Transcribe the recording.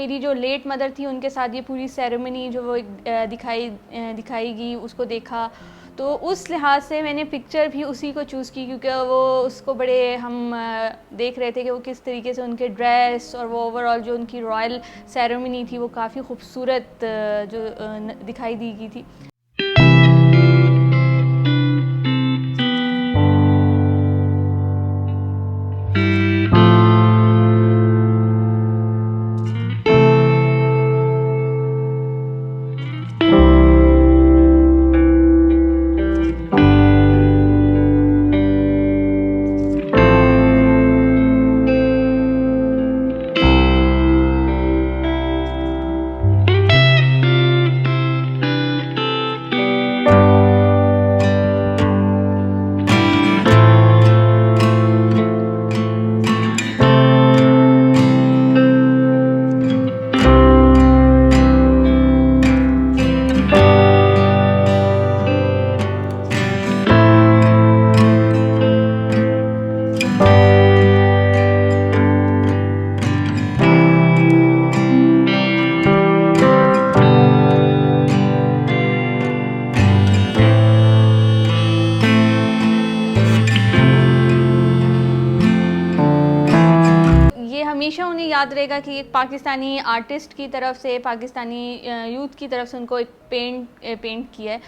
मेरी जो late mother थी उनके साथ ये पूरी सेरेमनी जो वो दिखाई गई उसको देखा। तो उस लिहाज से मैंने पिक्चर भी उसी को चूज़ की, क्योंकि वो उसको बड़े हम देख रहे थे कि वो किस तरीके से उनके ड्रेस और वो ओवरऑल जो उनकी रॉयल सेरेमनी थी वो काफ़ी खूबसूरत जो दिखाई दी गई थी। ये हमेशा उन्हें याद रहेगा कि एक पाकिस्तानी आर्टिस्ट की तरफ से, पाकिस्तानी यूथ की तरफ से उनको एक पेंट किया है।